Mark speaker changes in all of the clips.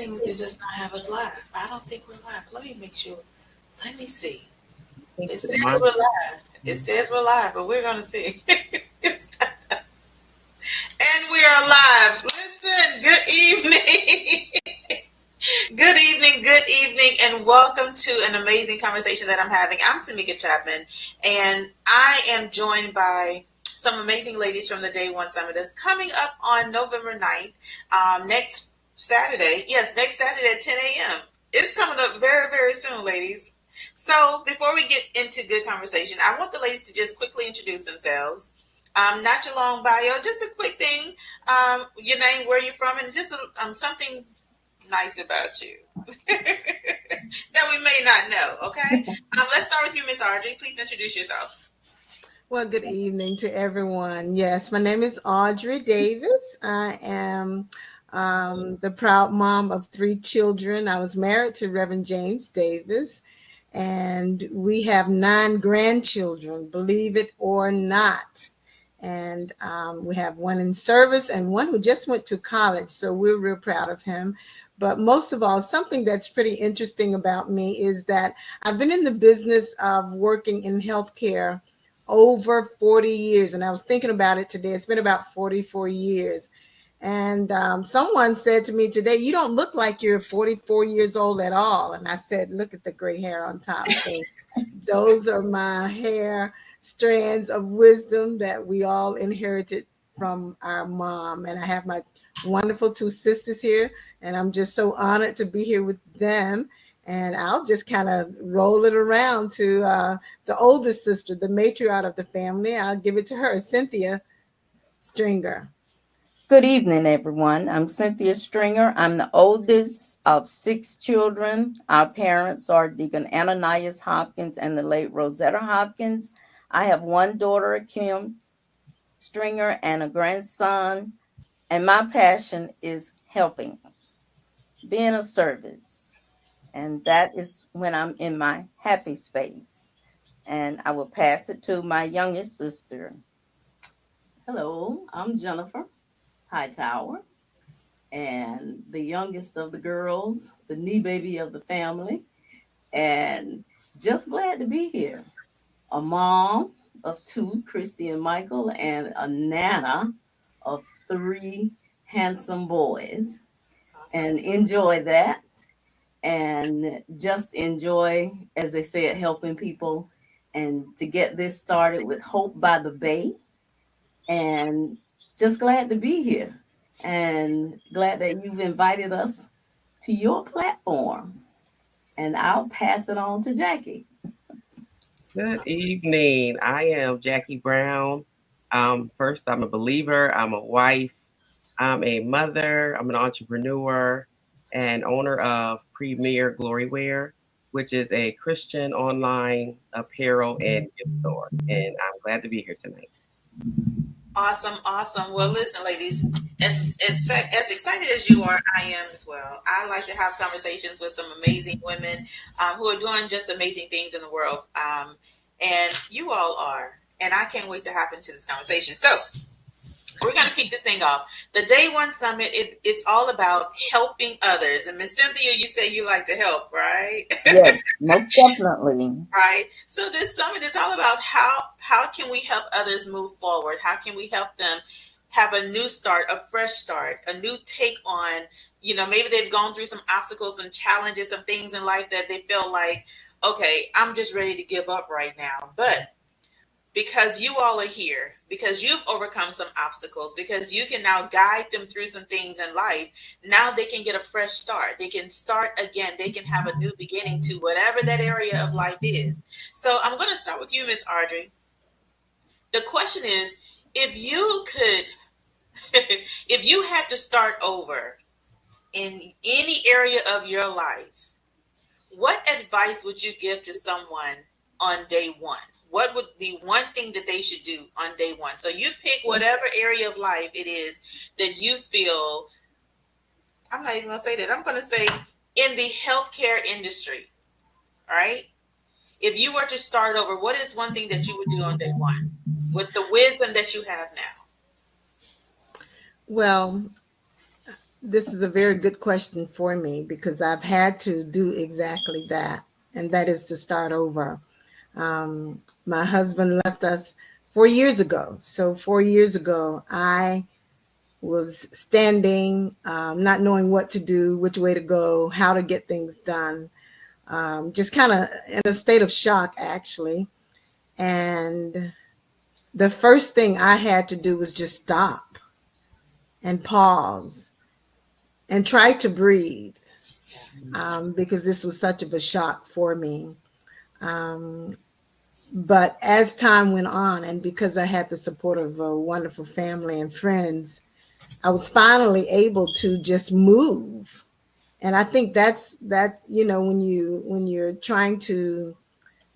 Speaker 1: thing is just not have us live. I don't think we're live. Let me make sure. Let me see. It says we're live. It says we're live, but we're gonna see. And we are live. Listen, good evening. Good evening, and welcome to an amazing conversation that I'm having. I'm Tameka Chapman, and I am joined by some amazing ladies from the Day One Summit that's coming up on November 9th, next Saturday. Yes, next Saturday at 10 a.m. It's coming up very, very soon, ladies. So before we get into good conversation, I want the ladies to just quickly introduce themselves. Not your long bio, just a quick thing. Your name, where you're from, and just something nice about you that we may not know. Okay. Let's start with you, Miss Audrey. Please introduce yourself.
Speaker 2: Well, good evening to everyone. Yes, my name is Audrey Davis. I am the proud mom of 3 children. I was married to Reverend James Davis, and we have 9 grandchildren, believe it or not. And we have one in service and one who just went to college. So we're real proud of him. But most of all, something that's pretty interesting about me is that I've been in the business of working in healthcare over 40 years. And I was thinking about it today. It's been about 44 years. And someone said to me today, "You don't look like you're 44 years old at all." And I said, "Look at the gray hair on top." So those are my hair strands of wisdom that we all inherited from our mom. And I have my wonderful 2 sisters here, and I'm just so honored to be here with them. And I'll just kind of roll it around to the oldest sister, the matriarch of the family. I'll give it to her, Cynthia Stringer.
Speaker 3: Good evening, everyone. I'm Cynthia Stringer. I'm the oldest of 6 children. Our parents are Deacon Ananias Hopkins and the late Rosetta Hopkins. I have one daughter, Kim Stringer, and a grandson. And my passion is helping, being of service. And that is when I'm in my happy space. And I will pass it to my youngest sister.
Speaker 4: Hello, I'm Jennifer Hightower, and the youngest of the girls, the knee baby of the family, and just glad to be here. A mom of 2, Christy and Michael, and a nana of 3 handsome boys, and enjoy that. And just enjoy, as they said, helping people, and to get this started with Hope by the Bay. And just glad to be here, and glad that you've invited us to your platform. And I'll pass it on to Jackie.
Speaker 5: Good evening. I am Jackie Brown. First, I'm a believer. I'm a wife. I'm a mother. I'm an entrepreneur and owner of Premier Glory Wear, which is a Christian online apparel and gift store. And I'm glad to be here tonight.
Speaker 1: Awesome, awesome. Well, listen, ladies, as excited as you are, I am as well. I like to have conversations with some amazing women who are doing just amazing things in the world. And you all are. And I can't wait to hop into this conversation. So we're going to kick this thing off. The Day One Summit, it's all about helping others. And Miss Cynthia, you say you like to help, right?
Speaker 3: Yes, most definitely.
Speaker 1: Right. So this summit is all about how can we help others move forward? How can we help them have a new start, a fresh start, a new take on, maybe they've gone through some obstacles, some challenges, some things in life that they feel like, okay, I'm just ready to give up right now. But because you all are here, because you've overcome some obstacles, because you can now guide them through some things in life, now they can get a fresh start. They can start again. They can have a new beginning to whatever that area of life is. So I'm going to start with you, Miss Audrey. The question is, if you could, if you had to start over in any area of your life, what advice would you give to someone on day one? What would be one thing that they should do on day one? So you pick whatever area of life it is that you feel, I'm not even going to say that. I'm going to say in the healthcare industry, all right? If you were to start over, what is one thing that you would do on day one with the wisdom that you have now?
Speaker 2: Well, this is a very good question for me because I've had to do exactly that, and that is to start over. My husband left us 4 years ago. So 4 years ago, I was standing, not knowing what to do, which way to go, how to get things done, just kind of in a state of shock, actually. And the first thing I had to do was just stop and pause and try to breathe, because this was such of a shock for me. Um, but as time went on, and because I had the support of a wonderful family and friends, I was finally able to just move. And I think that's when you're trying to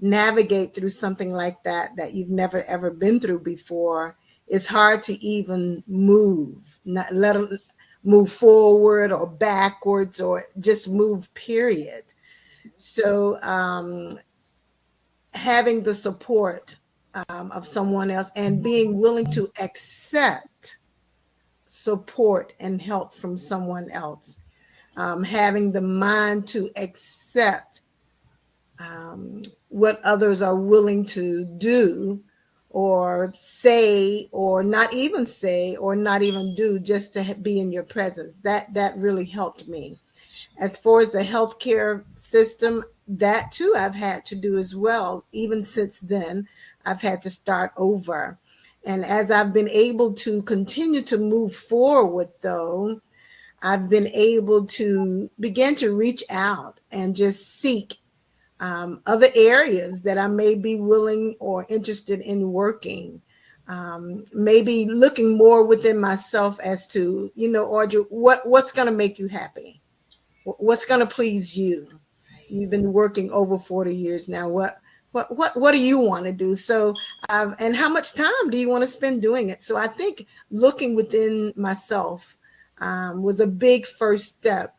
Speaker 2: navigate through something like that you've never ever been through before, it's hard to even move, not let them move forward or backwards or just move, period. So having the support of someone else and being willing to accept support and help from someone else, having the mind to accept what others are willing to do or say, or not even say, or not even do, just to be in your presence. That really helped me. As far as the healthcare system, that too I've had to do as well. Even since then, I've had to start over. And as I've been able to continue to move forward, though, I've been able to begin to reach out and just seek other areas that I may be willing or interested in working. Maybe looking more within myself as to, Audrey, what's going to make you happy? What's going to please you? You've been working over 40 years now. What do you want to do? So, and how much time do you want to spend doing it? So I think looking within myself was a big first step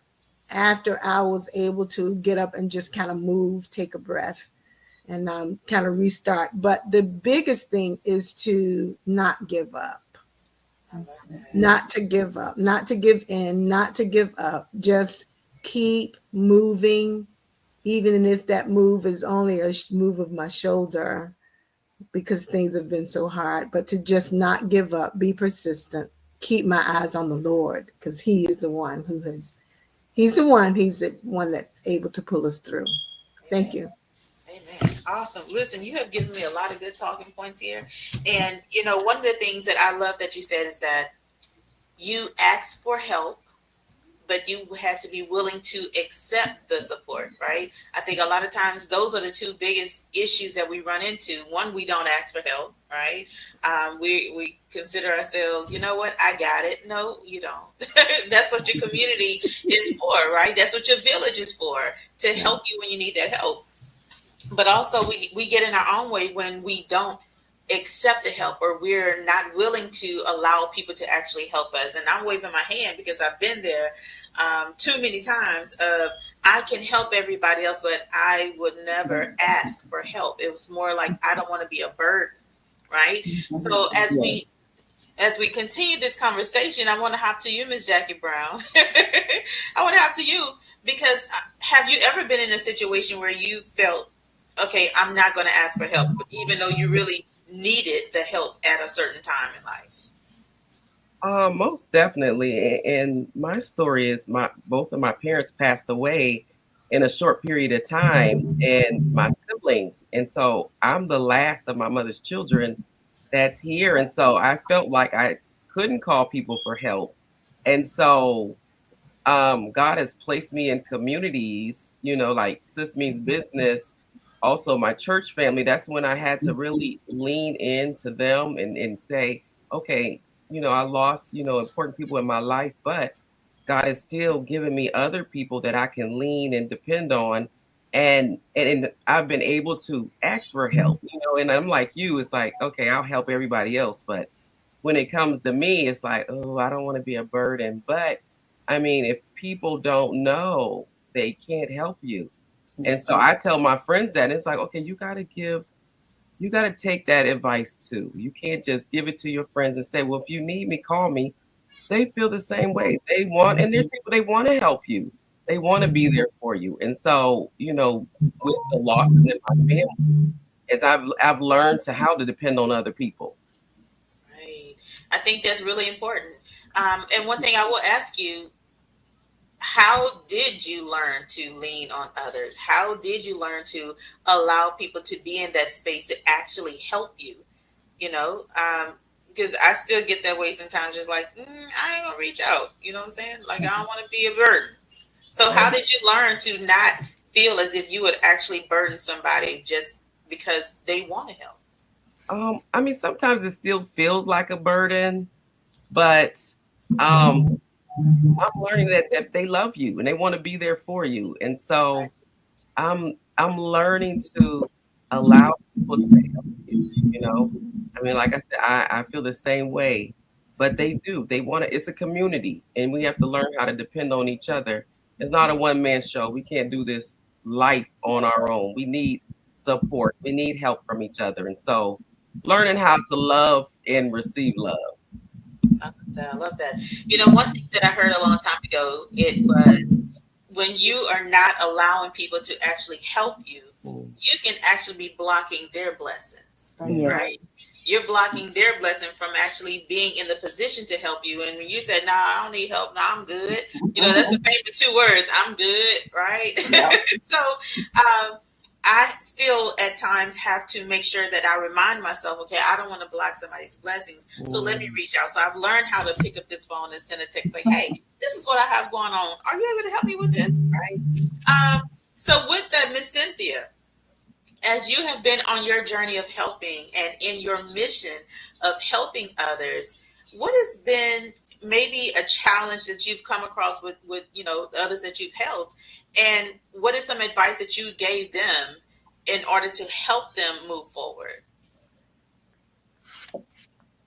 Speaker 2: after I was able to get up and just kind of move, take a breath, and kind of restart. But the biggest thing is to not give up, not to give up, not to give in, not to give up. Just keep moving, even if that move is only a move of my shoulder, because things have been so hard. But to just not give up, be persistent, keep my eyes on the Lord, because He is the one who has. He's the one that's able to pull us through. Thank you.
Speaker 1: Amen. Awesome. Listen, you have given me a lot of good talking points here. And, one of the things that I love that you said is that you asked for help, but you had to be willing to accept the support, right? I think a lot of times those are the two biggest issues that we run into. One, we don't ask for help, right? We consider ourselves, you know what, I got it. No, you don't. That's what your community is for, right? That's what your village is for, to help you when you need that help. But also we get in our own way when we don't accept the help, or we're not willing to allow people to actually help us. And I'm waving my hand because I've been there too many times of, I can help everybody else, but I would never ask for help. It was more like, I don't want to be a burden, right? So as we continue this conversation, I want to hop to you, Miss Jackie Brown. I want to hop to you because have you ever been in a situation where you felt, okay, I'm not going to ask for help, even though you really needed the help at a certain time in life?
Speaker 5: Most definitely. And my story is both of my parents passed away in a short period of time, and my siblings. And so I'm the last of my mother's children that's here. And so I felt like I couldn't call people for help. And so God has placed me in communities, like Sis Means Business, also my church family. That's when I had to really lean into them and say, okay, I lost, important people in my life, but God has still given me other people that I can lean and depend on. And I've been able to ask for help, and I'm like you, it's like, okay, I'll help everybody else. But when it comes to me, it's like, oh, I don't want to be a burden. But I mean, if people don't know, they can't help you. And so I tell my friends that, and it's like, okay, you got to take that advice too. You can't just give it to your friends and say, well, if you need me, call me. they feel the same way. They want, and there's people they want to help you. They want to be there for you. And so, with the losses in my family, as I've learned to how to depend on other people.
Speaker 1: Right. I think that's really important. And one thing I will ask you, how did you learn to lean on others? How did you learn to allow people to be in that space to actually help you? You know, because I still get that way sometimes, just like, I ain't gonna reach out. You know what I'm saying? Like, I don't want to be a burden. So how did you learn to not feel as if you would actually burden somebody just because they want to help?
Speaker 5: I mean, sometimes it still feels like a burden, but I'm learning that they love you and they want to be there for you. And so I'm learning to allow people to help you, you know. I mean, like I said, I feel the same way, but they do. They want to, it's a community and we have to learn how to depend on each other. It's not a one man show. We can't do this life on our own. We need support. We need help from each other. And so learning how to love and receive love.
Speaker 1: I love that. I love that. You know, one thing that I heard a long time ago, it was when you are not allowing people to actually help you,
Speaker 5: Mm.
Speaker 1: you can actually be blocking their blessings,
Speaker 3: Yes.
Speaker 1: right? You're blocking their blessing from actually being in the position to help you. And when you said, "No, I don't need help. No, I'm good." You know, that's the famous two words. I'm good, right?
Speaker 4: Yeah.
Speaker 1: So, I still at times have to make sure that I remind myself, okay, I don't want to block somebody's blessings. So let me reach out. So I've learned how to pick up this phone and send a text like, hey, this is what I have going on. Are you able to help me with this? Right. So with that, Miss Cynthia, as you have been on your journey of helping and in your mission of helping others, what has been maybe a challenge that you've come across with the others that you've helped, and what is some advice that you gave them in order to help them move forward?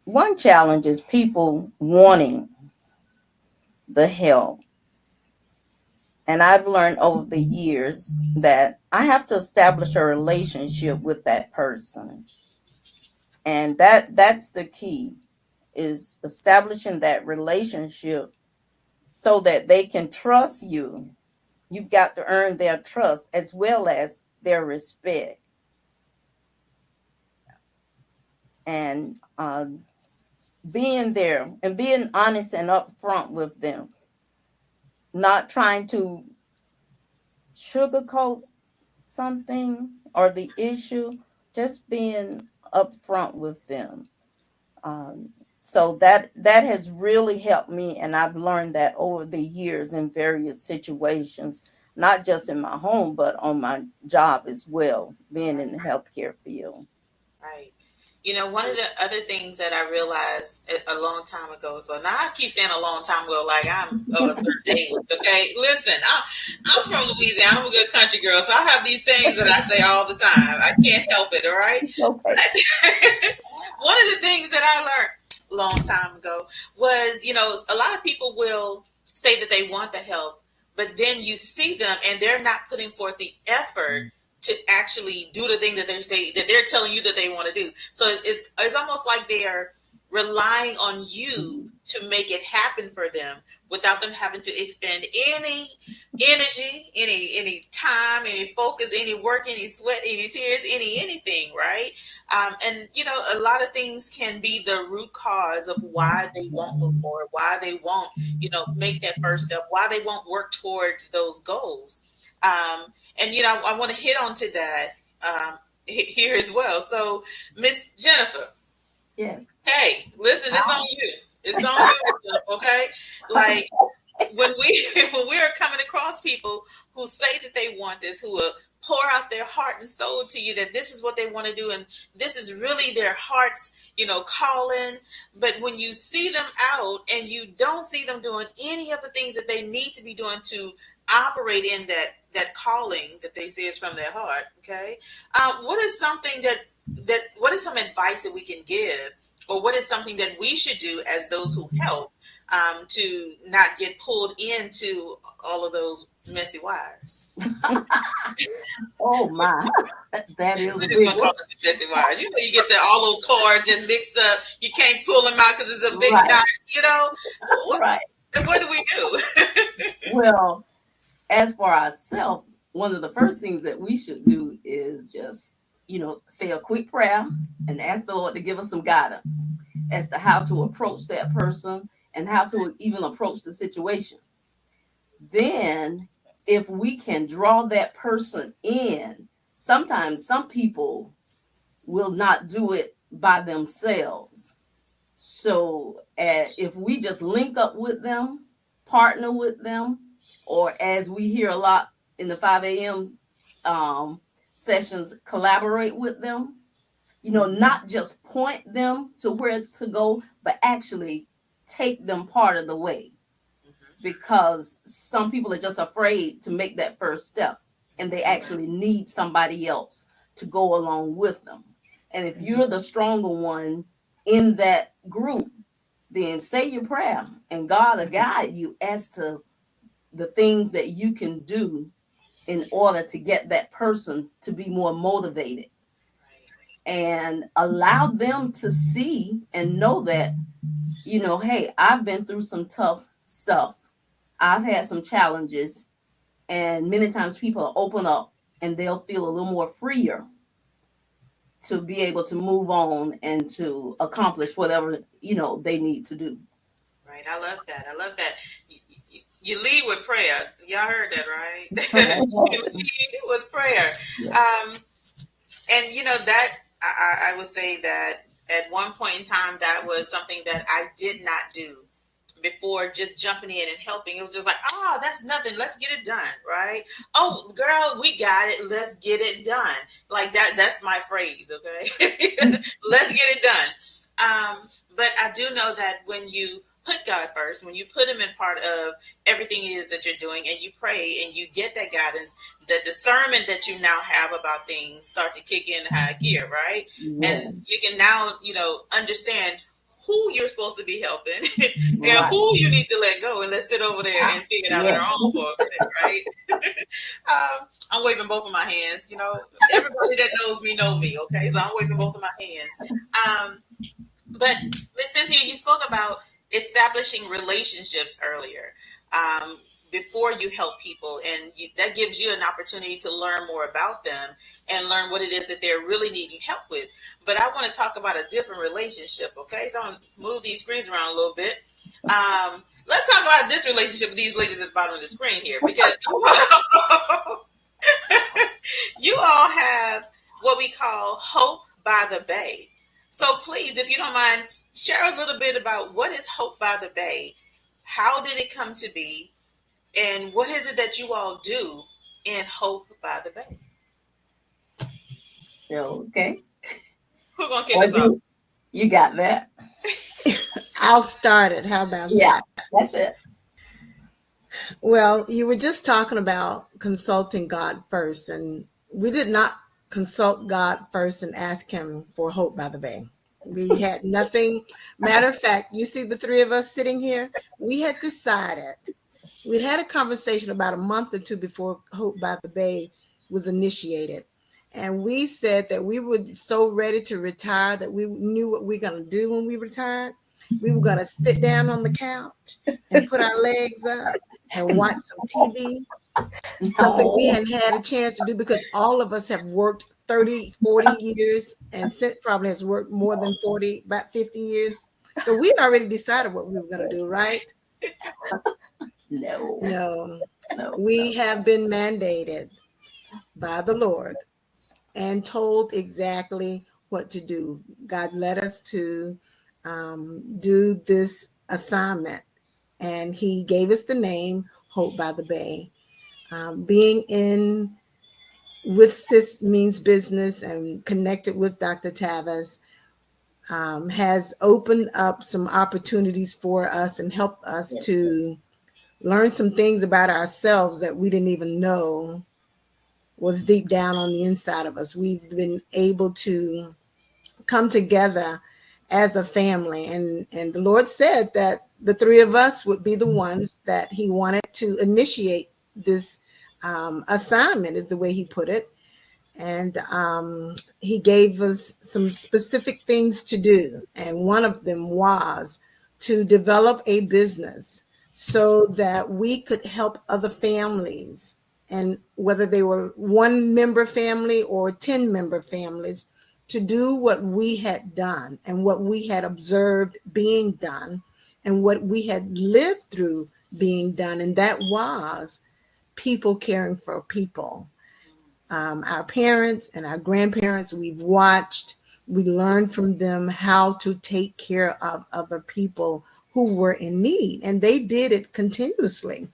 Speaker 3: One challenge is people wanting the help. And I've learned over the years that I have to establish a relationship with that person. And that's the key, is establishing that relationship so that they can trust you. You've got to earn their trust as well as their respect. And being there and being honest and upfront with them, not trying to sugarcoat something or the issue, just being upfront with them. Um, so that has really helped me, and I've learned that over the years in various situations, not just in my home, but on my job as well, being in the healthcare field.
Speaker 1: Right. You know, one of the other things that I realized a long time ago as well. Now I keep saying a long time ago, like I'm of a certain age. Okay, listen, I'm from Louisiana. I'm a good country girl, so I have these sayings that I say all the time. I can't help it. All right.
Speaker 3: Okay.
Speaker 1: One of the things that I learned a long time ago was, a lot of people will say that they want the help, but then you see them and they're not putting forth the effort to actually do the thing that they're telling you that they want to do. So it's almost like they are relying on you to make it happen for them without them having to expend any energy, any time, any focus, any work, any sweat, any tears, anything, right? And a lot of things can be the root cause of why they won't move forward, why they won't make that first step, why they won't work towards those goals. And I want to hit on to that here as well. So Miss Jennifer,
Speaker 4: Yes.
Speaker 1: hey, listen, it's on you. It's on you, okay? Like when we are coming across people who say that they want this, who will pour out their heart and soul to you, that this is what they want to do and this is really their heart's calling, but when you see them out and you don't see them doing any of the things that they need to be doing to operate in that calling that they say is from their heart, okay, what is something what is some advice that we can give, or what is something that we should do as those who help, to not get pulled into all of those messy wires?
Speaker 4: Oh my, that is a
Speaker 1: We're just
Speaker 4: big
Speaker 1: gonna call
Speaker 4: one.
Speaker 1: this a messy wire. You know, you get all those cards and mixed up. You can't pull them out because it's a big
Speaker 4: Right,
Speaker 1: knot. You know, what,
Speaker 4: right.
Speaker 1: what do we do?
Speaker 4: Well, as for ourselves, one of the first things that we should do is just, say a quick prayer and ask the Lord to give us some guidance as to how to approach that person and how to even approach the situation. Then, if we can draw that person in, sometimes some people will not do it by themselves. So, if we just link up with them, partner with them, or as we hear a lot in the 5 a.m. Sessions, collaborate with them, not just point them to where to go, but actually take them part of the way, because some people are just afraid to make that first step and they actually need somebody else to go along with them. And if you're the stronger one in that group, then say your prayer and God will guide you as to the things that you can do in order to get that person to be more motivated, and allow them to see and know that, hey, I've been through some tough stuff. I've had some challenges, and many times people open up and they'll feel a little more freer to be able to move on and to accomplish whatever they need to do.
Speaker 1: Right. I love that. I love that. You lead with prayer. Y'all heard that, right? You lead with prayer. And that I would say that at one point in time, that was something that I did not do before, just jumping in and helping. It was just like, oh, that's nothing. Let's get it done. Right. Oh, girl, we got it. Let's get it done. Like that. That's my phrase. Okay. Let's get it done. But I do know that when you put God first, when you put him in part of everything it is that you're doing, and you pray and you get that guidance, the discernment that you now have about things start to kick in high gear, right? And you can now, understand who you're supposed to be helping and who you need to let go and let's sit over there and figure it out on our own for a minute, right? I'm waving both of my hands. Everybody that knows me, okay? So I'm waving both of my hands. But Miss Cynthia, you spoke about establishing relationships earlier, before you help people, and that gives you an opportunity to learn more about them and learn what it is that they're really needing help with. But I want to talk about a different relationship, okay? So I'm going to move these screens around a little bit. Let's talk about this relationship with these ladies at the bottom of the screen here, because you all have what we call Hope by the Bay. So please, if you don't mind, share a little bit about what is Hope by the Bay, how did it come to be, and what is it that you all do in Hope by the Bay?
Speaker 4: Okay.
Speaker 1: Who's going to kick us off?
Speaker 4: You got that?
Speaker 2: I'll start it. How about that?
Speaker 4: That's it.
Speaker 2: Well, you were just talking about consulting God first, and we did not consult God first and ask him for Hope by the Bay. We had nothing. Matter of fact, you see the three of us sitting here, we had decided, we'd had a conversation about a month or two before Hope by the Bay was initiated. And we said that we were so ready to retire that we knew what we were going to do when we retired. We were going to sit down on the couch and put our legs up and watch some TV. Something we hadn't had a chance to do because all of us have worked 30, 40 years, and Sid probably has worked more than 40, about 50 years. So we'd already decided what we were going to do, right? No. We have been mandated by the Lord and told exactly what to do. God led us to do this assignment, and he gave us the name Hope by the Bay. Being in with Sis Means Business and connected with Dr. Tavis has opened up some opportunities for us and helped us to learn some things about ourselves that we didn't even know was deep down on the inside of us. We've been able to come together as a family, and the Lord said that the three of us would be the ones that he wanted to initiate this assignment, is the way he put it. And he gave us some specific things to do. And one of them was to develop a business so that we could help other families. And whether they were one member family or 10 member families, to do what we had done and what we had observed being done and what we had lived through being done. And that was people caring for people. Our parents and our grandparents, we've watched, we learned from them how to take care of other people who were in need, and they did it continuously.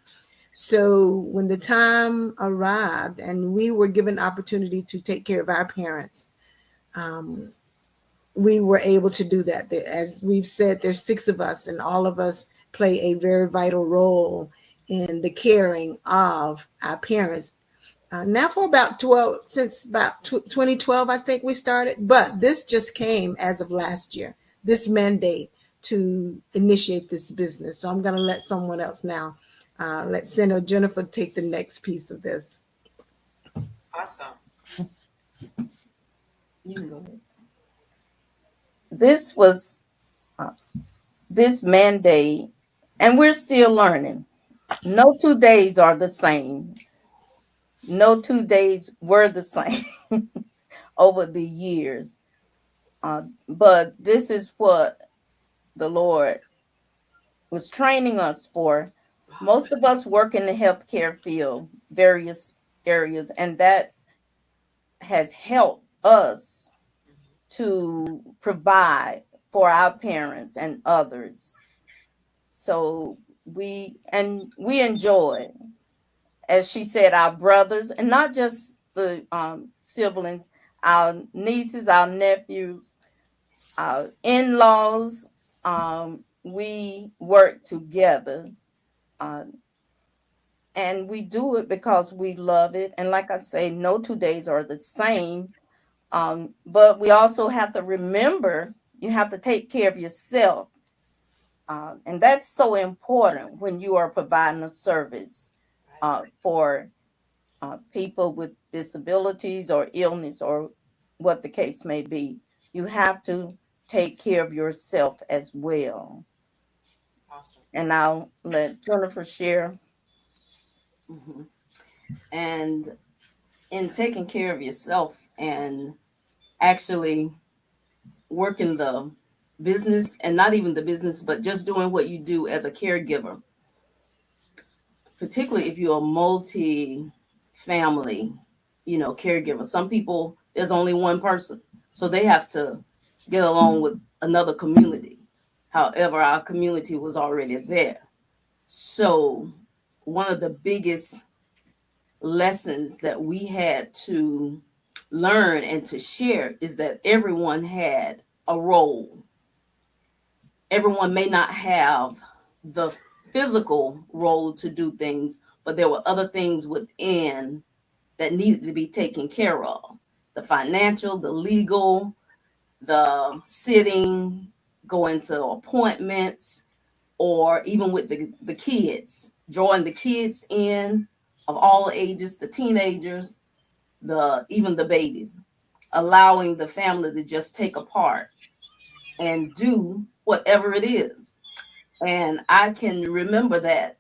Speaker 2: So when the time arrived and we were given opportunity to take care of our parents, um, we were able to do that. As we've said, there's 6 of us, and all of us play a very vital role in the caring of our parents. Now for about 12, since about 2012, I think we started, but this just came as of last year, this mandate to initiate this business. So I'm going to let someone else now, let Senator Jennifer take the next piece of this.
Speaker 1: Awesome.
Speaker 4: You can go ahead.
Speaker 3: This was this mandate, and we're still learning. No 2 days are the same. No 2 days were the same over the years. But this is what the Lord was training us for. Most of us work in the healthcare field, various areas, and that has helped us to provide for our parents and others. So we enjoy, as she said, our brothers, and not just the siblings, our nieces, our nephews, our in-laws. We work together, and we do it because we love it. And like I say, no 2 days are the same. But we also have to remember you have to take care of yourself. And that's so important when you are providing a service for people with disabilities or illness or what the case may be. You have to take care of yourself as well.
Speaker 1: Awesome.
Speaker 3: And I'll let Jennifer share.
Speaker 4: Mm-hmm. And in taking care of yourself and actually working the business, and not even the business, but just doing what you do as a caregiver, particularly if you're a multi-family, caregiver. Some people, there's only one person, so they have to get along with another community. However, our community was already there. So one of the biggest lessons that we had to learn and to share is that everyone had a role. Everyone may not have the physical role to do things, but there were other things within that needed to be taken care of. The financial, the legal, the sitting, going to appointments, or even with the kids, drawing the kids in of all ages, the teenagers, even the babies, allowing the family to just take a part and do whatever it is. And I can remember that.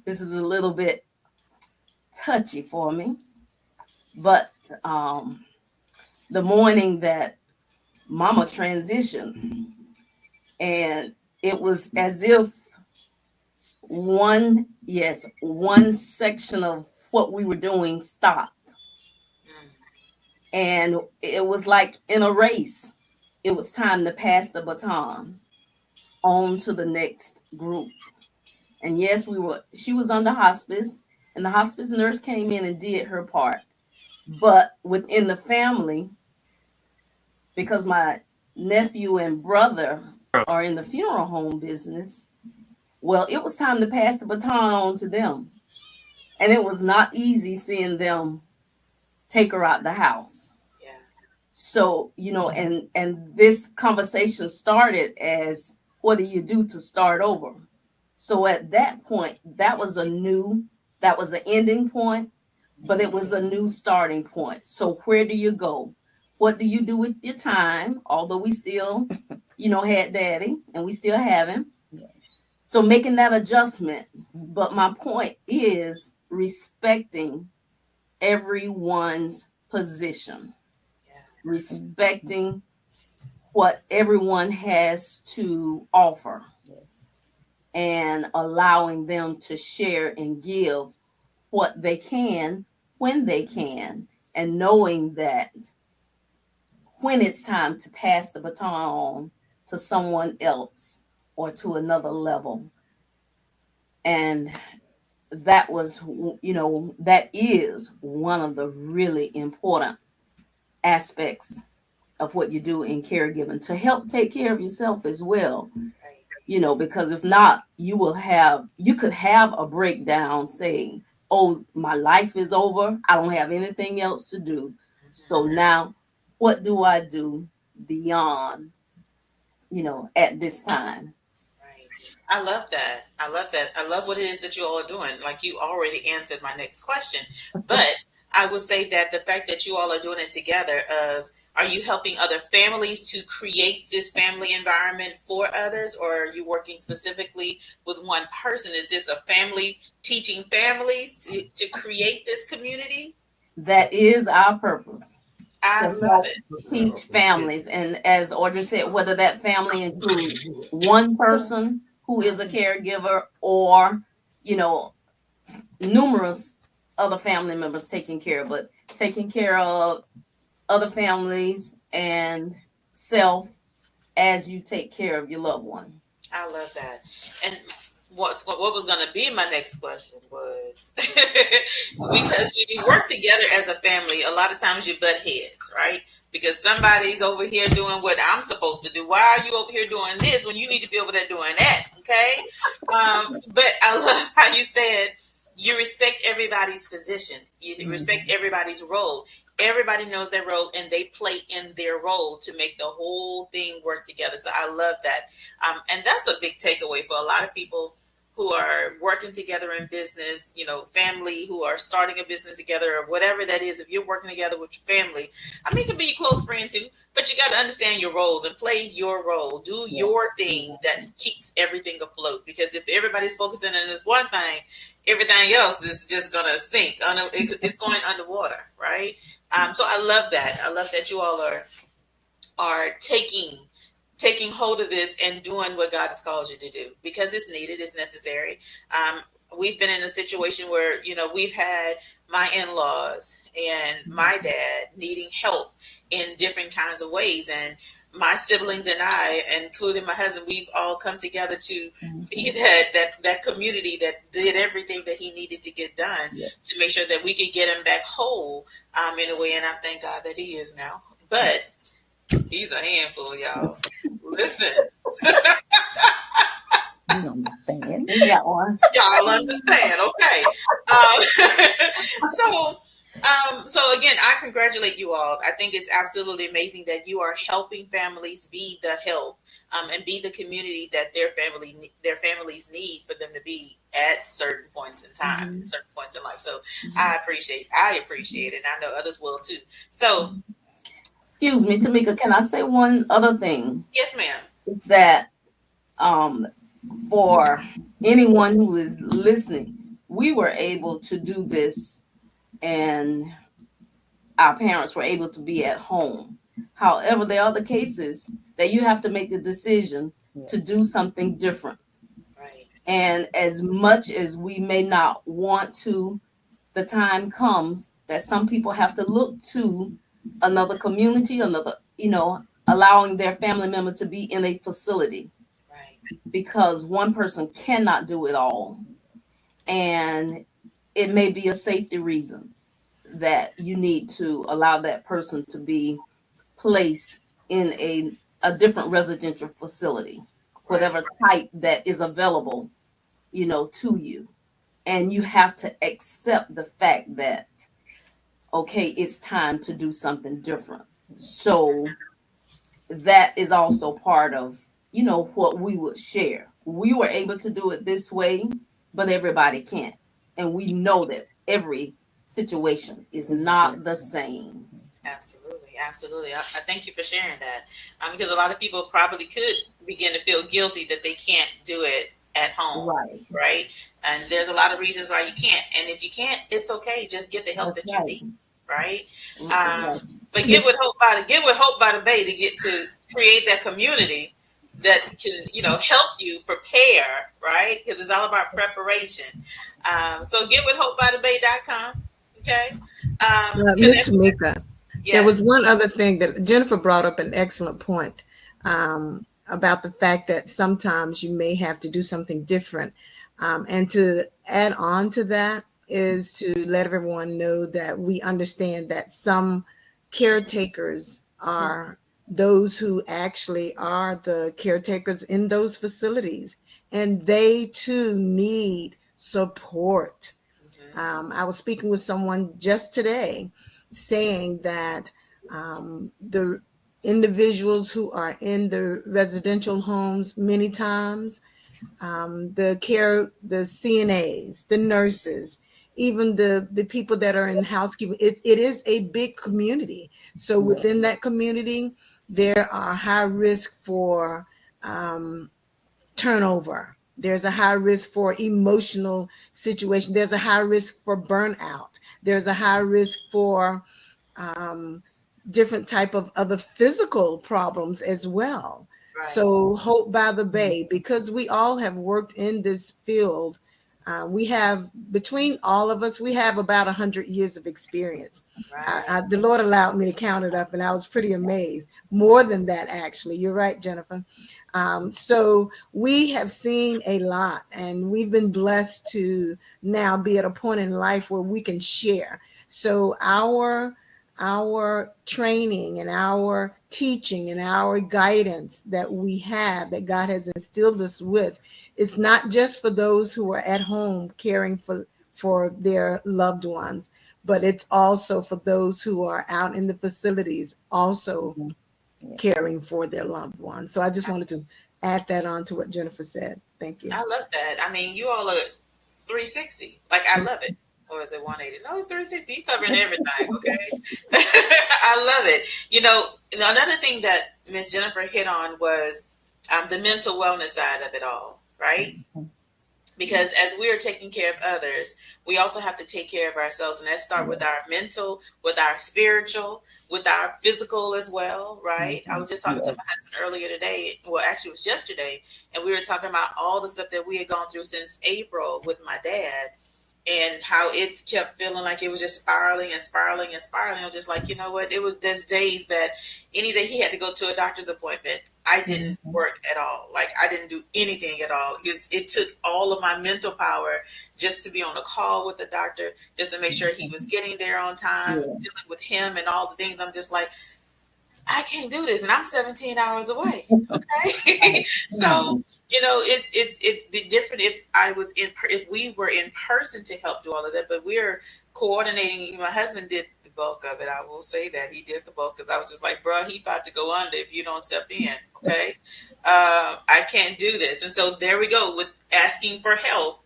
Speaker 4: This is a little bit touchy for me, but the morning that Mama transitioned, and it was as if one section of what we were doing stopped. And it was like in a race. It was time to pass the baton on to the next group. And yes, she was under hospice, and the hospice nurse came in and did her part. But within the family, because my nephew and brother are in the funeral home business, well, it was time to pass the baton on to them. And it was not easy seeing them take her out the house.
Speaker 1: Yeah.
Speaker 4: So, and this conversation started as, what do you do to start over? So at that point, that was an ending point. but it was a new starting point. So where do you go? What do you do with your time? Although we still, had daddy and we still have him.
Speaker 3: Yes.
Speaker 4: So making that adjustment. But my point is respecting everyone's position, respecting what everyone has to offer,
Speaker 3: Yes.
Speaker 4: and allowing them to share and give what they can when they can, and knowing that when it's time to pass the baton on to someone else or to another level. And that was, that is one of the really important aspects of what you do in caregiving, to help take care of yourself as well. Because if not, you could have a breakdown saying, oh, my life is over. I don't have anything else to do. So now what do I do beyond, at this time?
Speaker 1: Right. I love that. I love that. I love what it is that you all are doing. Like, you already answered my next question, but I would say that the fact that you all are doing it together, are you helping other families to create this family environment for others, or are you working specifically with one person? Is this a family teaching families to create this community?
Speaker 4: That is our purpose,
Speaker 1: I
Speaker 4: to
Speaker 1: love
Speaker 4: help
Speaker 1: it.
Speaker 4: teach families. And as Audrey said, whether that family includes one person who is a caregiver, or, numerous other family members taking care of other families and self as you take care of your loved one.
Speaker 1: I love that. And what was going to be my next question was because when you work together as a family, a lot of times you butt heads, right? Because somebody's over here doing what I'm supposed to do. Why are you over here doing this when you need to be over there doing that? Okay. But I love how you said you respect everybody's position. You respect everybody's role. Everybody knows their role and they play in their role to make the whole thing work together. So I love that. And that's a big takeaway for a lot of people who are working together in business, family who are starting a business together or whatever that is. If you're working together with your family, I mean, it can be your close friend too, but you got to understand your roles and play your role. Do your thing that keeps everything afloat. Because if everybody's focusing on this one thing, everything else is just going to sink. It's going underwater, right? So I love that. I love that you all are taking hold of this and doing what God has called you to do, because it's needed, it's necessary. We've been in a situation where, we've had my in-laws and my dad needing help in different kinds of ways. And my siblings and I, including my husband, we've all come together to be that community that did everything that he needed to get done to make sure that we could get him back whole in a way. And I thank God that he is now. But he's a handful, y'all. Listen.
Speaker 3: You understand.
Speaker 4: You got one.
Speaker 1: Y'all understand, okay. So again, I congratulate you all. I think it's absolutely amazing that you are helping families be the help and be the community that their families need for them to be at certain points in time, certain points in life. So I appreciate it, and I know others will too. So,
Speaker 4: excuse me, Tameka, can I say one other thing?
Speaker 1: Yes, ma'am.
Speaker 4: That for anyone who is listening, we were able to do this and our parents were able to be at home. However, there are other cases that you have to make the decision to do something different.
Speaker 1: Right.
Speaker 4: And as much as we may not want to, the time comes that some people have to look to another community, allowing their family member to be in a facility.
Speaker 1: Right.
Speaker 4: Because one person cannot do it all. And it may be a safety reason that you need to allow that person to be placed in a different residential facility, whatever type that is available, to you. And you have to accept the fact that, okay, it's time to do something different. So that is also part of, what we would share. We were able to do it this way, but everybody can't. And we know that every situation is not the same.
Speaker 1: Absolutely. I thank you for sharing that, because a lot of people probably could begin to feel guilty that they can't do it at home, right? And there's a lot of reasons why you can't. And if you can't, it's okay. Just get the help that you need, right? But get with Hope by the Bay to get to create that community that can, help you prepare, right? Because it's all about preparation. So get with hopebythebay.com. Okay.
Speaker 2: Miss Tameka,
Speaker 1: Yes.
Speaker 2: there was one other thing that Jennifer brought up, an excellent point about the fact that sometimes you may have to do something different. And to add on to that is to let everyone know that we understand that some caretakers are those who actually are the caretakers in those facilities, and they too need support. I was speaking with someone just today saying that the individuals who are in the residential homes, many times, the CNAs, the nurses, even the people that are in housekeeping, it is a big community. So within that community, there are high risk for turnover. There's a high risk for emotional situation. There's a high risk for burnout. There's a high risk for different type of other physical problems as well. Right. So Hope by the Bay, because we all have worked in this field, we have, between all of us, we have about 100 years of experience. Right. The Lord allowed me to count it up, and I was pretty amazed. More than that, actually. You're right, Jennifer. So we have seen a lot, and we've been blessed to now be at a point in life where we can share. So our training and our teaching and our guidance that we have, that God has instilled us with, it's not just for those who are at home caring for their loved ones, but it's also for those who are out in the facilities also caring for their loved ones. So I just wanted to add that on to what Jennifer said. Thank you.
Speaker 1: I love that. I mean, you all are 360. Like, I love it. Or is it 180? No, it's 360. You're covering everything, okay? I love it. Another thing that Miss Jennifer hit on was the mental wellness side of it all, right? Because as we are taking care of others, we also have to take care of ourselves. And that start with our mental, with our spiritual, with our physical as well, right? I was just talking to my husband earlier today. Well, actually, it was yesterday. And we were talking about all the stuff that we had gone through since April with my dad, and how it kept feeling like it was just spiraling and spiraling and spiraling. I was just like, you know what? There's days that any day he had to go to a doctor's appointment, I didn't work at all. Like, I didn't do anything at all, because it took all of my mental power just to be on a call with the doctor, just to make sure he was getting there on time, dealing with him and all the things. I'm just like, I can't do this, and I'm 17 hours away. Okay, so it'd be different if we were in person to help do all of that, but we're coordinating. My husband did the bulk of it. I will say that he did the bulk, because I was just like, bro, he about to go under if you don't step in. Okay, I can't do this, and so there we go with asking for help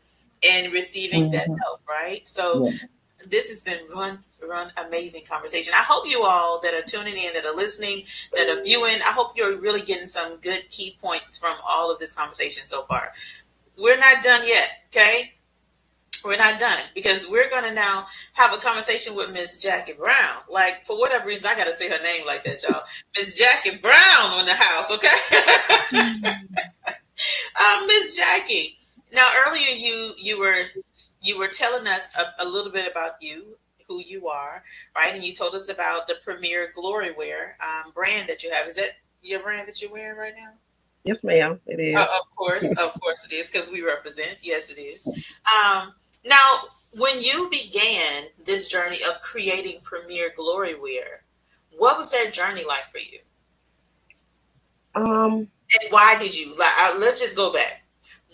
Speaker 1: and receiving that help. Right, so. This has been one amazing conversation. I hope you all that are tuning in, that are listening, that are viewing, I hope you're really getting some good key points from all of this conversation so far. We're not done yet, okay? We're not done, because we're going to now have a conversation with Miss Jackie Brown. Like, for whatever reason, I got to say her name like that, y'all. Miss Jackie Brown in the house, okay? Miss Jackie. Now, earlier you were telling us a little bit about you, who you are, right? And you told us about the Premier Glory Wear brand that you have. Is that your brand that you're wearing right now?
Speaker 5: Yes, ma'am. It is.
Speaker 1: Of course it is, because we represent. Yes, it is. Now, when you began this journey of creating Premier Glory Wear, what was that journey like for you? And why did you? Let's just go back.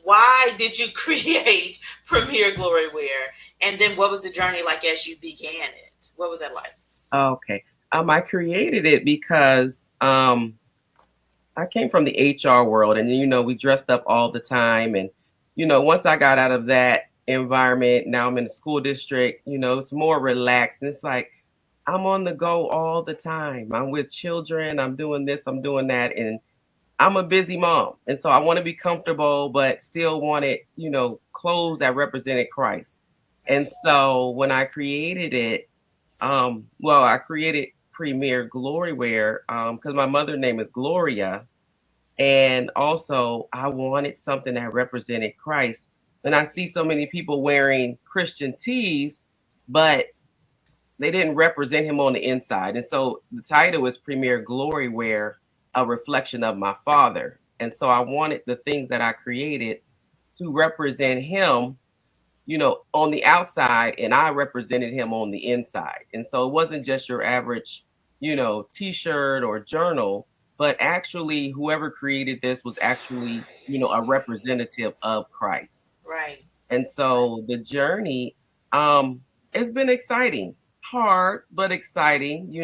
Speaker 1: Why did you create Premier Glory Wear? And then what was the journey like as you began it? What was that like?
Speaker 5: Okay. I created it because I came from the HR world, and we dressed up all the time. And, once I got out of that, environment. Now I'm in the school district. It's more relaxed. And it's like I'm on the go all the time. I'm with children. I'm doing this, I'm doing that. And I'm a busy mom. And so I want to be comfortable, but still wanted, clothes that represented Christ. And so when I created it, I created Premier Glory Wear because my mother's name is Gloria. And also, I wanted something that represented Christ. And I see so many people wearing Christian tees, but they didn't represent him on the inside. And so the title is Premier Glory Wear, a reflection of my father. And so I wanted the things that I created to represent him, on the outside, and I represented him on the inside. And so it wasn't just your average, t-shirt or journal, but actually whoever created this was actually, a representative of Christ.
Speaker 1: Right.
Speaker 5: And so the journey, it's been exciting, hard, but exciting.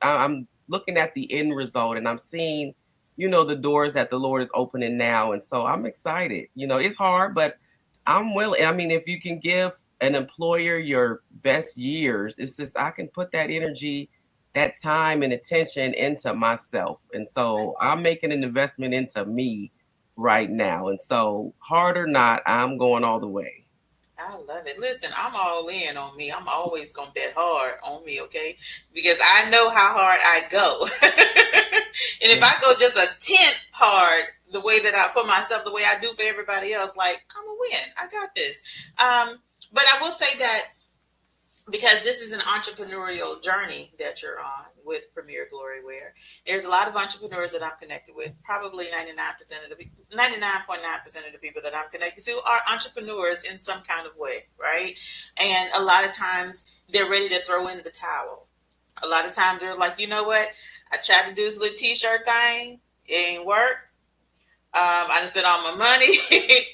Speaker 5: I'm looking at the end result and I'm seeing, the doors that the Lord is opening now. And so I'm excited. It's hard, but I'm willing. I mean, if you can give an employer your best years, it's just I can put that energy, that time and attention into myself. And so I'm making an investment into me right now. And so hard or not, I'm going all the way.
Speaker 1: I love it. Listen, I'm all in on me. I'm always going to bet hard on me, okay? Because I know how hard I go. And if I go just a tenth hard the way that for myself, the way I do for everybody else, like, I'm going to win. I got this. But I will say that because this is an entrepreneurial journey that you're on with Premier Glory Wear. There's a lot of entrepreneurs that I'm connected with. Probably 99.9% of the people that I'm connected to are entrepreneurs in some kind of way, right? And a lot of times they're ready to throw in the towel. A lot of times they're like, you know what? I tried to do this little t-shirt thing. It ain't work. I done spent all my money.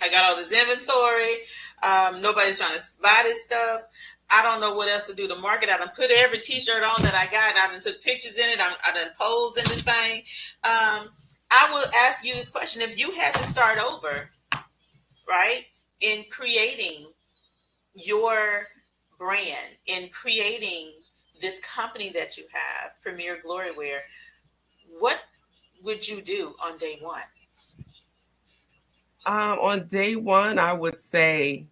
Speaker 1: I got all this inventory. Nobody's trying to buy this stuff. I don't know what else to do to market. I done put every t-shirt on that I got. I done took pictures in it. I done posed in this thing. I will ask you this question. If you had to start over, right, in creating your brand, in creating this company that you have, Premier Glory Wear, what would you do on day one?
Speaker 5: On day one, I would say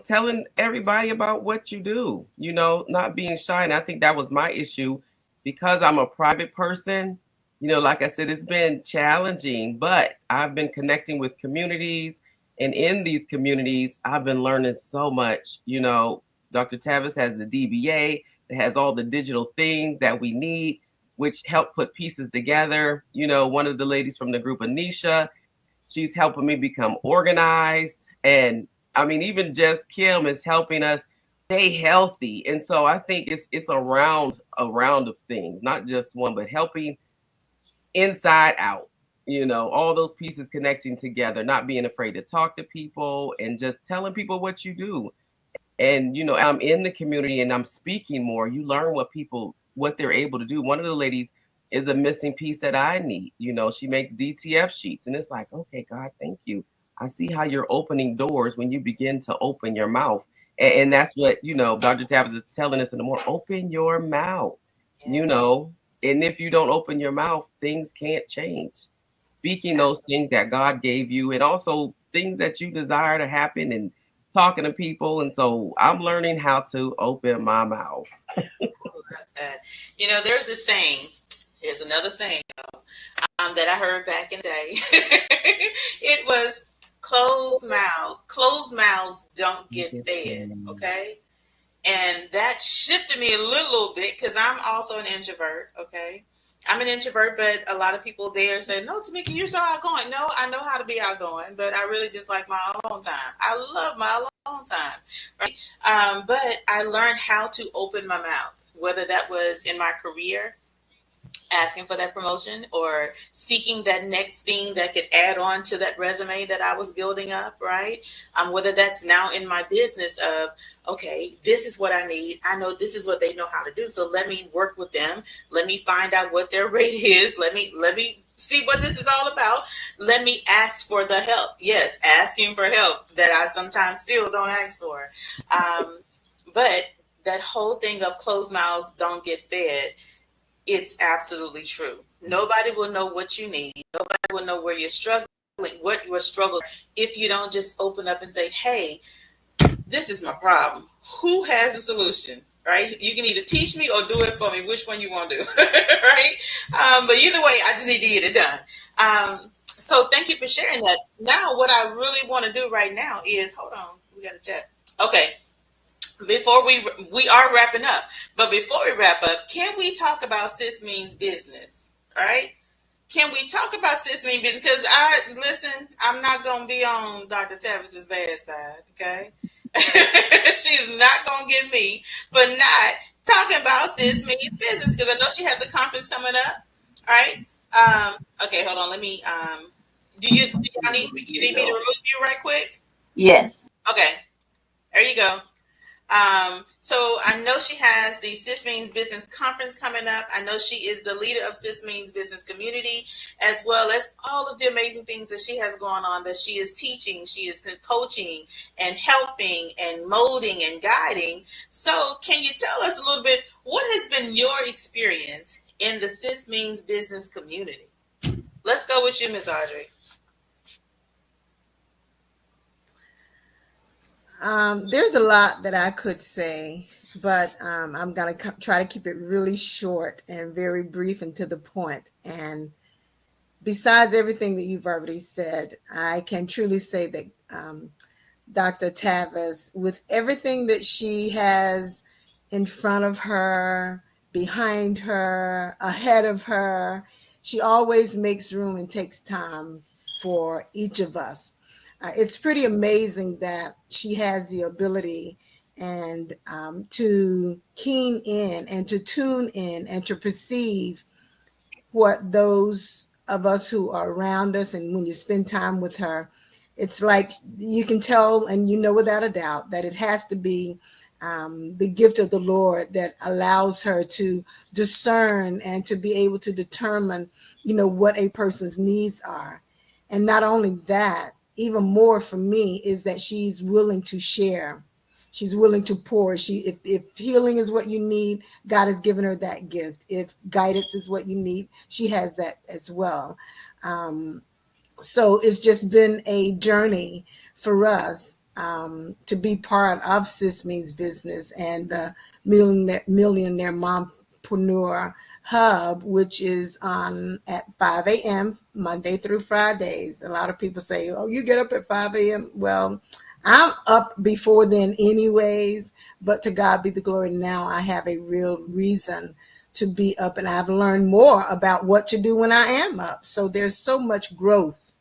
Speaker 5: telling everybody about what you do, not being shy. And I think that was my issue because I'm a private person. Like I said, it's been challenging, but I've been connecting with communities. And in these communities, I've been learning so much. Dr. Tavis has the DBA that has all the digital things that we need, which help put pieces together. One of the ladies from the group, Anisha, she's helping me become organized. And I mean, even just Kim is helping us stay healthy. And so I think it's a round of things, not just one, but helping inside out, all those pieces connecting together, not being afraid to talk to people and just telling people what you do. And, I'm in the community and I'm speaking more. You learn what they're able to do. One of the ladies is a missing piece that I need. She makes DTF sheets. And it's like, okay, God, thank you. I see how you're opening doors when you begin to open your mouth. And that's what, Dr. Tavis is telling us in the morning, open your mouth,
Speaker 1: Yes.
Speaker 5: and if you don't open your mouth, things can't change. Speaking those things that God gave you and also things that you desire to happen and talking to people. And so I'm learning how to open my mouth.
Speaker 1: There's a saying. Here's another saying that I heard back in the day. It was closed mouths don't get fed. Okay. And that shifted me a little bit because I'm also an introvert. Okay. I'm an introvert, but a lot of people there say, no, Tameka, you're so outgoing. No, I know how to be outgoing, but I really just like my alone time. I love my alone time. Right. But I learned how to open my mouth, whether that was in my career, asking for that promotion or seeking that next thing that could add on to that resume that I was building up, right? Whether that's now in my business of, okay, this is what I need. I know this is what they know how to do. So let me work with them. Let me find out what their rate is. Let me see what this is all about. Let me ask for the help. Yes, asking for help that I sometimes still don't ask for. But that whole thing of closed mouths don't get fed, it's absolutely true. Nobody will know what you need. Nobody will know where you're struggling, what your struggles are, if you don't just open up and say, hey, this is my problem. Who has a solution? Right? You can either teach me or do it for me. Which one you want to do? Right? But either way, I just need to get it done. So thank you for sharing that. Now, what I really want to do right now is, hold on, we got to chat. Okay, before we are wrapping up, but before we wrap up, can we talk about Sis Means Business? Right? Can we talk about Sis Means Business? Because listen, I'm not gonna be on Dr. Tavis's bad side. Okay. She's not gonna get me for not talking about Sis Means Business, because I know she has a conference coming up. All right. Okay, hold on. Let me. You need me to remove you right quick?
Speaker 4: Yes.
Speaker 1: Okay. There you go. So I know she has the Sis Means Business Conference coming up. I know she is the leader of Sis Means Business Community, as well as all of the amazing things that she has going on, that she is teaching, she is coaching and helping and molding and guiding. So can you tell us a little bit, what has been your experience in the Sis Means Business community? Let's go with you, Ms. Audrey.
Speaker 2: There's a lot that I could say, but I'm going to try to keep it really short and very brief and to the point. And besides everything that you've already said, I can truly say that Dr. Tavis, with everything that she has in front of her, behind her, ahead of her, she always makes room and takes time for each of us. It's pretty amazing that she has the ability and to keen in and to tune in and to perceive what those of us who are around us, and when you spend time with her, it's like you can tell and you know without a doubt that it has to be the gift of the Lord that allows her to discern and to be able to determine, what a person's needs are. And not only that, even more for me is that she's willing to share. She's willing to pour. If healing is what you need, God has given her that gift. If guidance is what you need, she has that as well. So it's just been a journey for us to be part of Sis Means Business and the Millionaire Mompreneur Hub, which is on at 5 a.m. Monday through Fridays. A lot of people say, oh, you get up at 5 a.m. Well, I'm up before then anyways, but to God be the glory. Now I have a real reason to be up, and I've learned more about what to do when I am up. So there's so much growth,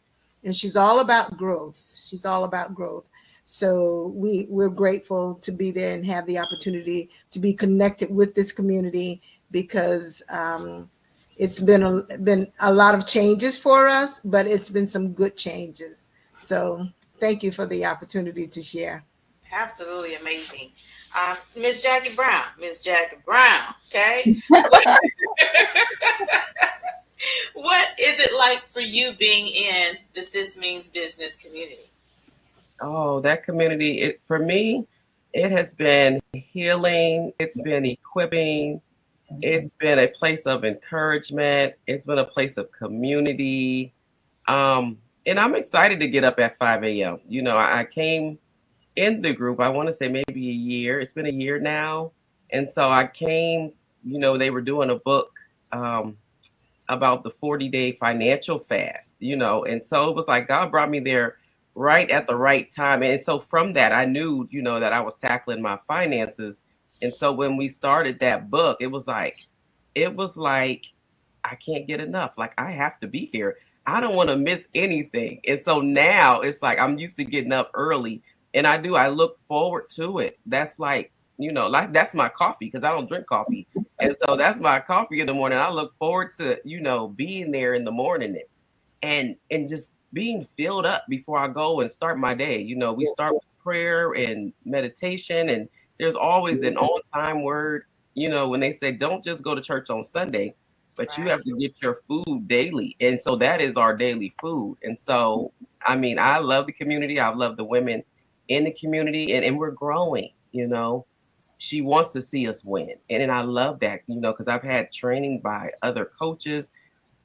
Speaker 2: and she's all about growth. She's all about growth. So we're grateful to be there and have the opportunity to be connected with this community, because it's been a lot of changes for us, but it's been some good changes. So thank you for the opportunity to share.
Speaker 1: Absolutely amazing. Miss Jackie Brown. Miss Jackie Brown. Okay. What is it like for you being in the Sis Means Business community?
Speaker 5: Oh, that community, for me, it has been healing, it's been equipping, it's been a place of encouragement, it's been a place of community. And I'm excited to get up at 5 a.m. I came in the group, I want to say maybe a year. It's been a year now. And so I came, they were doing a book about the 40-day financial fast, and so it was like God brought me there right at the right time. And so from that, I knew, that I was tackling my finances. And so when we started that book, it was like, I can't get enough. Like, I have to be here. I don't want to miss anything. And so now it's like I'm used to getting up early, and I look forward to it. That's like, like that's my coffee, because I don't drink coffee. And so that's my coffee in the morning. I look forward to, being there in the morning and just being filled up before I go and start my day. We start with prayer and meditation, and there's always an on time word, when they say don't just go to church on Sunday, but you have
Speaker 1: Right.
Speaker 5: to get your food daily. And so that is our daily food. And so, I mean, I love the community. I love the women in the community, and we're growing, you know. She wants to see us win. And I love that, you know, because I've had training by other coaches,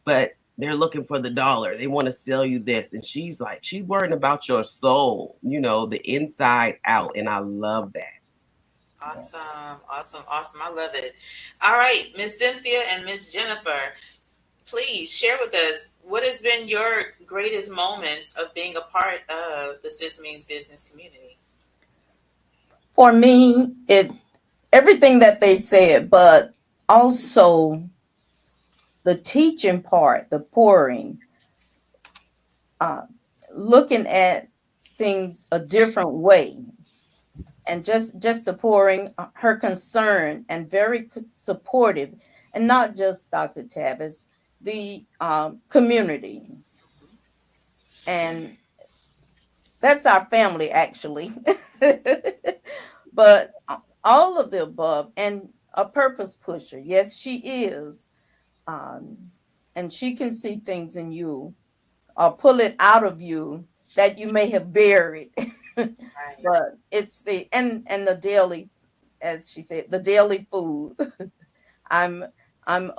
Speaker 5: but they're looking for the dollar. They want to sell you this. And she's like, she's worrying about your soul, you know, the inside out. And I love that.
Speaker 1: Awesome. Awesome. Awesome. I love it. All right, Miss Cynthia and Miss Jennifer, please share with us what has been your greatest moments of being a part of the Sis Means Business community.
Speaker 3: For me, it everything that they said, but also the teaching part, the pouring, uh, looking at things a different way, and just the pouring, her concern, and very supportive, and not just Dr. Tavis, the community, and that's our family actually. But all of the above, and a purpose pusher. Yes, she is. Um, and she can see things in you or pull it out of you that you may have buried.
Speaker 1: Right.
Speaker 3: But it's and the daily, as she said, the daily food. I'm I'm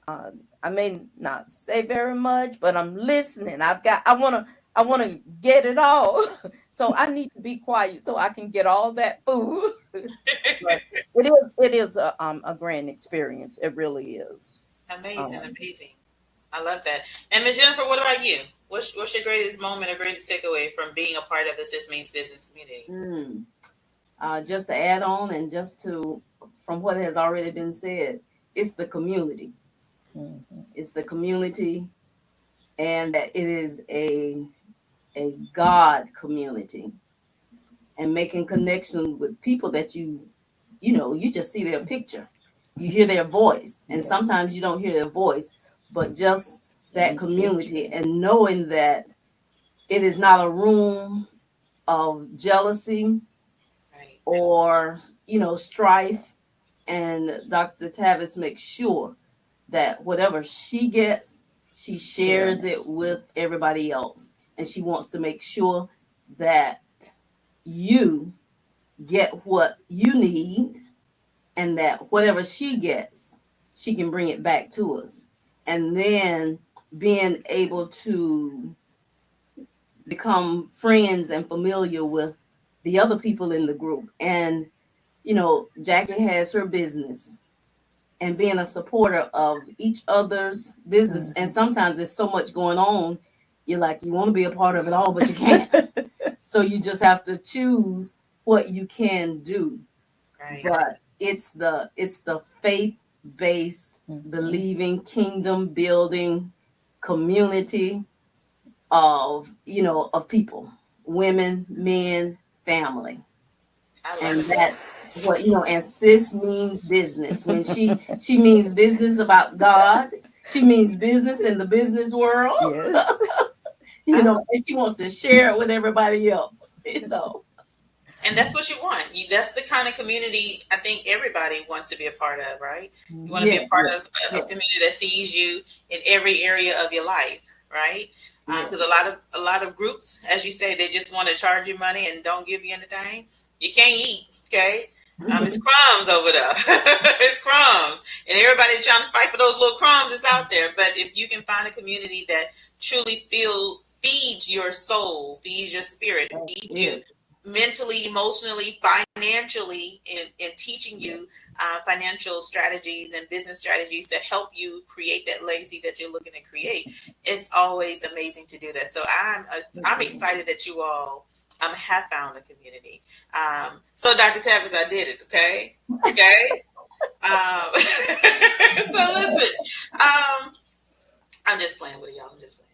Speaker 3: I may not say very much, but I'm listening. I wanna get it all. So I need to be quiet so I can get all that food. But it is a grand experience. It really is.
Speaker 1: Amazing.
Speaker 3: Um,
Speaker 1: Amazing. I love that. And Miss Jennifer, what about you? What's your greatest moment or greatest takeaway from being a part of the Sis Means Business community?
Speaker 4: Mm. Just to add on, and just to from what has already been said, it's the community.
Speaker 3: mhm.
Speaker 4: It's the community, and that it is a God community, and making connections with people that you just see their picture, you hear their voice, and
Speaker 3: Yes.
Speaker 4: sometimes you don't hear their voice, but just
Speaker 3: See
Speaker 4: that
Speaker 3: the picture.
Speaker 4: community, and knowing that it is not a room of jealousy
Speaker 1: Right.
Speaker 4: or strife. And Dr. Tavis makes sure that whatever she gets, she shares
Speaker 3: Sharing
Speaker 4: it
Speaker 3: it.
Speaker 4: with everybody else, and she wants to make sure that you get what you need, and that whatever she gets, she can bring it back to us. And then being able to become friends and familiar with the other people in the group. And, Jackie has her business, and being a supporter of each other's business. And
Speaker 3: Mhm.
Speaker 4: sometimes there's so much going on, you're like, you want to be a part of it all, but you can't. So you just have to choose what you can do.
Speaker 1: Right.
Speaker 4: But it's the faith based,
Speaker 3: Mhm.
Speaker 4: believing, kingdom building community of people, women, men, family.
Speaker 1: I love
Speaker 4: And
Speaker 1: it.
Speaker 4: that's what, and sis means business. When she means business about God, she means business in the business world.
Speaker 3: Yes.
Speaker 1: I
Speaker 4: And she wants to share it with everybody else.
Speaker 1: And that's what you want. That's the kind of community I think everybody wants to be a part of, right? You want to be
Speaker 4: Yeah,
Speaker 1: a part
Speaker 4: yeah,
Speaker 1: of
Speaker 4: yeah,
Speaker 1: a community that feeds you in every area of your life, right?
Speaker 4: yeah.
Speaker 1: Because a lot of groups, as you say, they just want to charge you money and don't give you anything. You can't eat, okay? It's crumbs over there. It's crumbs, and everybody trying to fight for those little crumbs that's out there. But if you can find a community that truly feeds your soul, feeds your spirit,
Speaker 4: That's
Speaker 1: feeds you
Speaker 4: it.
Speaker 1: mentally, emotionally, financially, and teaching
Speaker 4: Yeah.
Speaker 1: you financial strategies and business strategies to help you create that legacy that you're looking to create. It's always amazing to do that. So I'm excited that you all have found a community. So Dr. Tavis, I did it. Okay. Okay. So listen, I'm just playing with y'all. I'm just playing.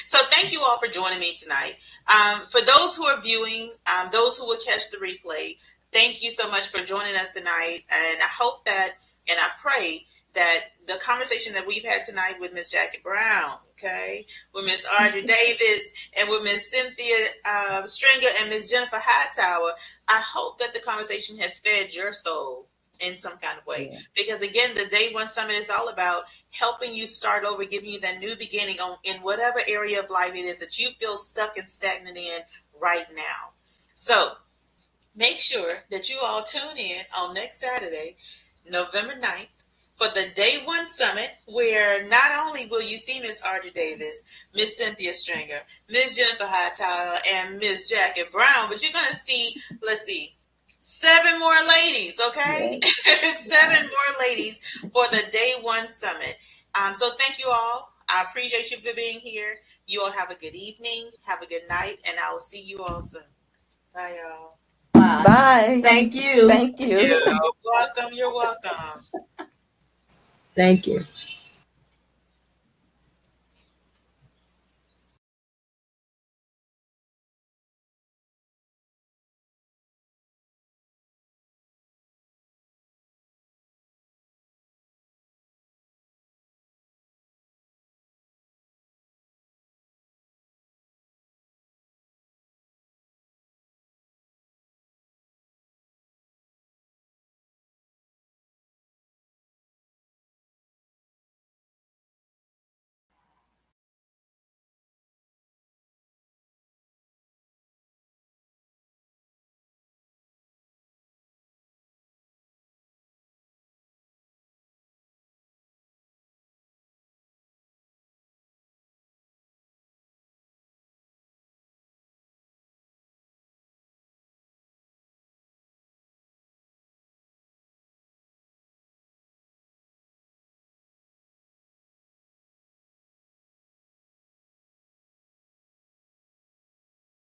Speaker 1: So thank you all for joining me tonight. For those who are viewing, those who will catch the replay, thank you so much for joining us tonight. And I hope that, and I pray that the conversation that we've had tonight with Miss Jackie Brown, okay, with Miss Audrey Davis, and with Miss Cynthia Stringer and Miss Jennifer Hightower, I hope that the conversation has fed your soul in some kind of way.
Speaker 3: Yeah.
Speaker 1: Because again, the Day One Summit is all about helping you start over, giving you that new beginning in whatever area of life it is that you feel stuck and stagnant in right now. So make sure that you all tune in on next Saturday, November 9th, for the Day One Summit, where not only will you see Miss Audrey Davis, Miss Cynthia Stringer, Miss Jennifer Hightower, and Miss Jackie Brown, but you're going to see, let's see, 7 more ladies, okay?
Speaker 3: Yes.
Speaker 1: 7 more ladies for the Day One Summit. So thank you all. I appreciate you for being here. You all have a good evening, have a good night, and I will see you all soon. Bye, y'all.
Speaker 4: Bye.
Speaker 3: Bye.
Speaker 4: Thank you.
Speaker 3: Thank you.
Speaker 1: You're welcome. You're welcome.
Speaker 2: Thank you.